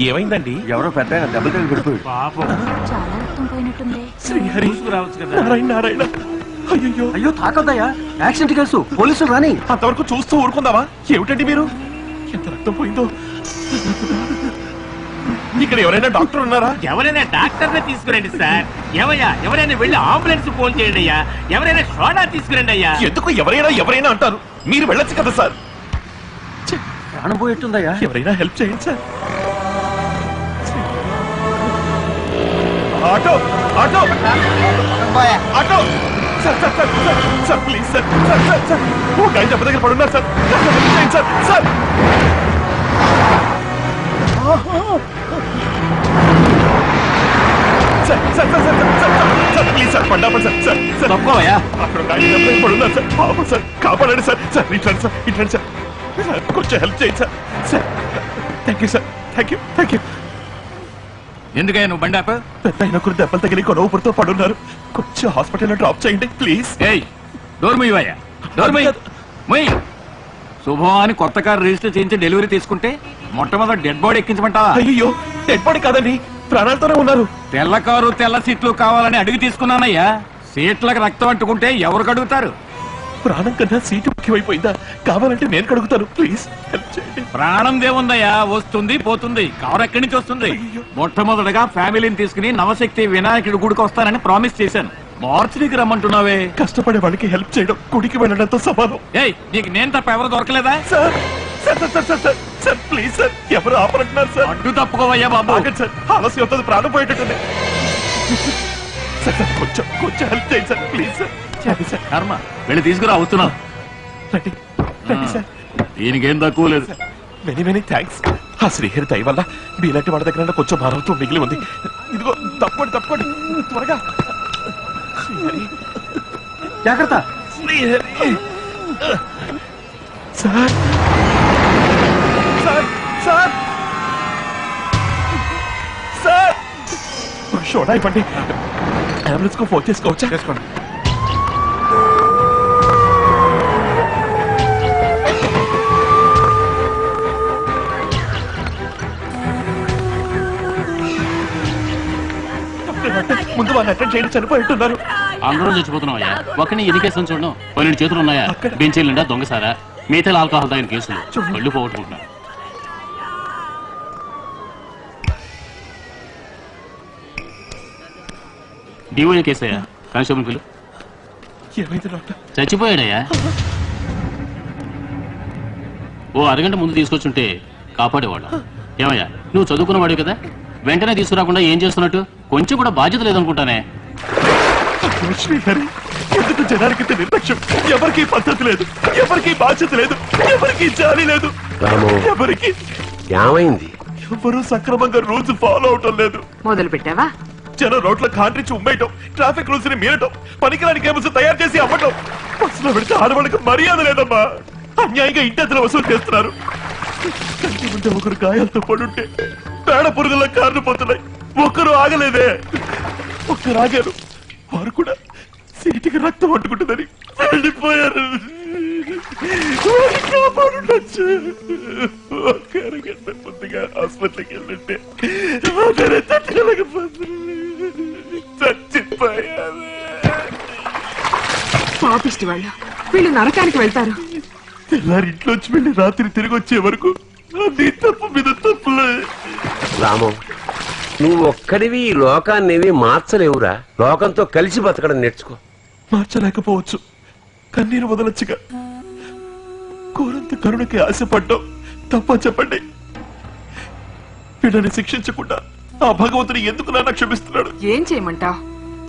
ఏమైందండి? ఎవరో పెద్ద దెబ్బలు తగిలి పడిపోయాడు. చాలా రక్తం పోయినట్టుంది. శ్రీహరి రావచ్చు కదా. నారాయణ నారాయణ. అయ్యో అయ్యో తాకొద్దయ్యా, యాక్సిడెంట్ కేసు, పోలీసులు రాని. అంతవరకు చూస్తూ ఊరుకుందామా? ఏమిటండి మీరు? ఎంత రక్తం పోయిందో. ఇక్కడ ఎవరైనా డాక్టర్ ఉన్నారా? ఎవరైనా డాక్టర్ ని తీసుకురండి సార్. ఎవరైనా వెళ్ళి అంబులెన్స్ ఫోన్ చేయండి అయ్యా. ఎవరైనా సోడా తీసుకురండి అయ్యా. ఎందుకు ఎవరైనా అంటారు? మీరు వెళ్ళొచ్చు కదా సార్. ప్రాణం పోయేట్టుందయ్యా. ఎవరైనా హెల్ప్ చేయండి sir. Auto auto auto sir sir sir sir sir please sir sir sir sir ఒక ఆయన దెబ్బ దగ్గర పడున్నారు sir. Sir sir please sir పండాపండి సార్. సార్ సార్ తక్కువయ్యా. అక్కడ ఒక ఆయన దెబ్బ దగ్గర పడున్నారు సార్. పాపం సార్, కాపాడండి సార్. సార్ ఇట్లాండి సార్, ఇట్లాండి సార్. కొంచెం హెల్ప్ చేయండి sir. Sir thank you sir. Thank you thank you. ఎందుకయ్యా నువ్వు బండి ఆపు? పెద్ద ఆయన ఒకరు దెబ్బలు తగిలి కొనవుపురితో పడున్నారు. కొంచెం హాస్పిటల్లో డ్రాప్ చేయండి ప్లీజ్. ఏయ్ డోర్ ముయ్యవయ్యా, డోర్ ముయ్యి. శుభం అని కొత్త కారు రిజిస్టర్ చేయించి డెలివరీ తీసుకుంటే మొట్టమొదటి డెడ్ బాడీ ఎక్కించమంటావా? అయ్యో డెడ్ బాడీ కాదండి, ప్రాణాలతోనే ఉన్నారు. తెల్ల కారు తెల్ల సీట్లు కావాలని అడిగి తీసుకున్నానయ్యా. సీట్లకు రక్తం అంటుకుంటే ఎవరు కడుగుతారు? ప్రాణం కన్నా సీటు ముఖ్యమైపోయిందా? కావాలంటే నేను కడుగుతాను ప్లీజ్ హెల్ప్ చేయండి. ప్రాణం దేవుందయ్యా, వస్తుంది పోతుంది. కారు ఎక్కడి నుంచి వస్తుంది? మొట్టమొదటిగా ఫ్యామిలీని తీసుకుని నవశక్తి వినాయకుడి గుడికి వస్తానని ప్రామిస్ చేశాను. మార్చిడికి రమ్మంటున్నావే. కష్టపడే వాళ్ళకి హెల్ప్ చేయడం గుడికి వెళ్ళడంతో సమానం. ఏయ్ నీకు నేను తప్ప ఎవరు దొరకలేదా? Sir sir sir sir sir sir please sir, ఎవరు ఆపరంటున్నారు సార్? అడ్డు తప్పుకోవయ్యా బాబు. సార్ ఆలస్యం అవుతుంది, ప్రాణం పోయేటట్టుంది. సార్ సార్ కొంచెం కొంచెం హెల్ప్ చేయండి సార్ ప్లీజ్ సార్. సార్ కర్మ వెళ్ళి తీసుకురా, అవుతున్నావు. రండి రండి సార్. దీనికేం తక్కువ లేదు. Many many thanks. ఆ శ్రీహరి దయ వల్ల మీలాంటి వాళ్ళ దగ్గర కొంచెం భారంతో మిగిలి ఉంది. ఇదిగో తప్పండి తప్పండి త్వరగా. శ్రీహరి జాగ్రత్త. Srihari sir sir sir sir soda ఇవ్వండి. అంబులెన్స్ కు ఫోన్ చేసుకోవచ్చా? చేసుకోండి. ముందు వాళ్ళు అటెండ్ చేయండి, చనిపోయింటున్నారు. అందరూ చచ్చిపోతున్నావయ్యా. ఒక్కని ఎన్ని కేసులు చూడడం? 12 చేతులు ఉన్నాయా? బెంచీల నిండా దొంగసారా, మిగతా ఆల్కహాల్ తాగిన కేసులు. కళ్ళు పోగొట్టుకుంటున్నా. డివోఏ కేసయ్యా. కానిస్టేబుల్ పిలు. ఏమైంది డాక్టర్? చచ్చిపోయాడయ్యా. ఓ అరగంట ముందు తీసుకొచ్చుంటే కాపాడేవాడు. ఏమయ్యా నువ్వు చదువుకున్నవాడు కదా, వెంటనే తీసుకురాకుండా ఏం చేస్తున్నట్టు? కొంచెం కూడా బాధ్యత లేదనుకుంటానే. శ్రీహరి ఎందుకు జనానికి నిర్లక్ష్యం? ఎవరికి పద్ధతి లేదు, ఎవరికి బాధ్యత లేదు, ఎవరికి జాలి లేదు. ఎవరికి ఏమైంది? ఎవరు సక్రమంగా రూల్స్ ఫాలో అవటం లేదు. మొదలు పెట్టావా? జనం రోడ్ల కాంట్రించి ఉమ్మేయటం, ట్రాఫిక్ రూల్స్ ని మీరటం, పనికిరాని కేబుల్స్ తయారు చేసి అమ్మటం. బస్సులో పెడితే ఆడవాళ్ళకి మర్యాద లేదమ్మా. అన్యాయంగా ఇంటెంతలు వసూలు చేస్తున్నారు. కంటి ముందే ఒకరు గాయాలతో పడుంటే పేడ పురుగుల కార్లు పోతున్నాయి. ఒక్కరు ఆగలేదే. ఒక్కరు ఆగారు, వారు కూడా సీటికి రక్తం అంటుకుంటుందని వెళ్ళిపోయారు. ఒక్కరు గంట ముందుగా హాస్పిటల్కి వెళ్ళంటే చచ్చిపోయారు. పాపిష్టి వాళ్ళు, వీళ్ళు నరకానికి వెళ్తారు. తెల్లారింట్లోంచి వెళ్ళి రాత్రి తిరిగి వచ్చే వరకు నీ తప్పు మీద తప్పులే. రామం, నువ్వు ఒక్కడివి ఈ లోకాన్నేవి మార్చలేవురా. లోకంతో కలిసి బతకడం నేర్చుకో. మార్చలేకపోవచ్చు, కన్నీరు వదలొచ్చుగా. కోరంత కరుణకి ఆశపడ్డాం తప్ప చెప్పండి. వీళ్ళని శిక్షించకుండా ఆ భగవంతుని ఎందుకు నాన్న క్షమిస్తున్నాడు? ఏం చేయమంటావ్?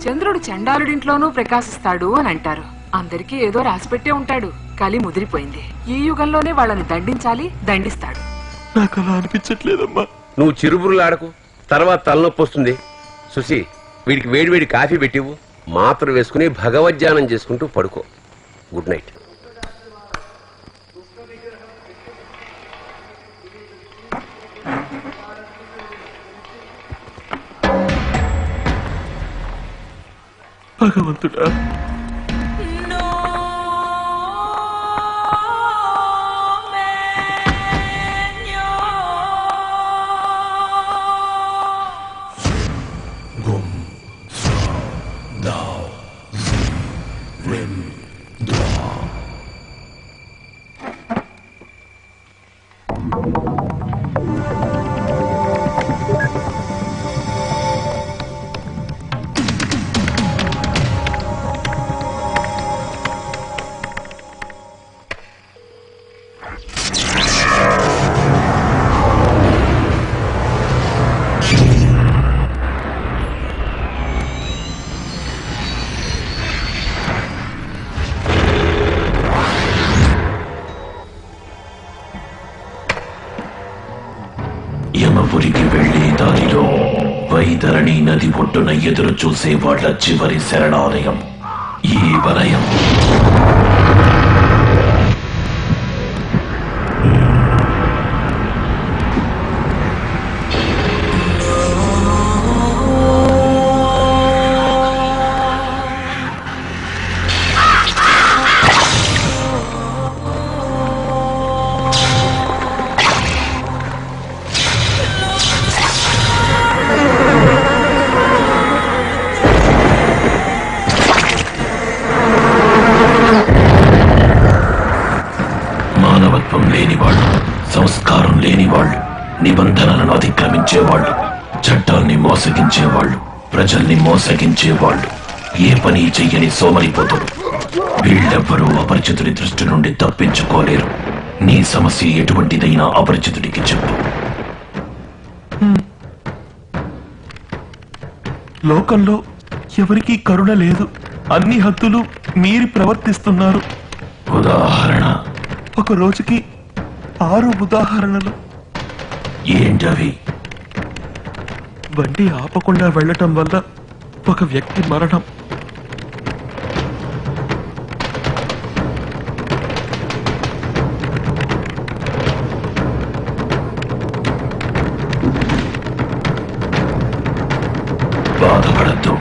చంద్రుడు చండాలుడింట్లోనూ ప్రకాశిస్తాడు అని అంటారు. అందరికీ ఏదో రాసిపెట్టే ఉంటాడు. కలి ముదిరిపోయింది. ఈ యుగంలోనే వాళ్ళని దండించాలి, దండిస్తాడు. నాకు అలా అనిపించట్లేదమ్మా. నువ్వు చిరుబురులాడకు, తర్వాత తలనొప్పి వస్తుంది. సుసి, వీడికి వేడివేడి కాఫీ పెట్టివు, మాత్రలు వేసుకుని భగవద్ధ్యానం చేసుకుంటూ పడుకో. Good night. భగవంతుడా, యమపురికి వెళ్లే దారిలో వైతరణి నది ఒడ్డున ఎదురు చూసే వాళ్ళ చివరి శరణాలయం ఈ వలయం. మానవత్వం లేనివాళ్ళు, సంస్కారం లేనివాళ్ళు, నిబంధనలను అతిక్రమించేవాళ్ళు, చట్టాన్ని మోసగించేవాళ్ళు, ప్రజల్ని మోసగించేవాళ్ళు, ఏ పని చెయ్యని సోమరిపోతులు, వీళ్ళెవ్వరూ అపరిచితుడి దృష్టి నుండి తప్పించుకోలేరు. నీ సమస్య ఎటువంటిదైనా అపరిచితుడికి చెప్పు. లోకంలో ఎవరికీ కరుణ లేదు. అన్ని హద్దులు మీరి ప్రవర్తిస్తున్నారు. ఉదాహరణ ఒక రోజుకి 6 ఉదాహరణలు. ఏంటవి? బండి ఆపకుండా వెళ్ళటం వల్ల ఒక వ్యక్తి మరణం, బాధపడద్దు,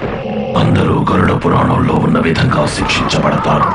అందరూ గరుడ పురాణంలో ఉన్న విధంగా శిక్షించబడతారు.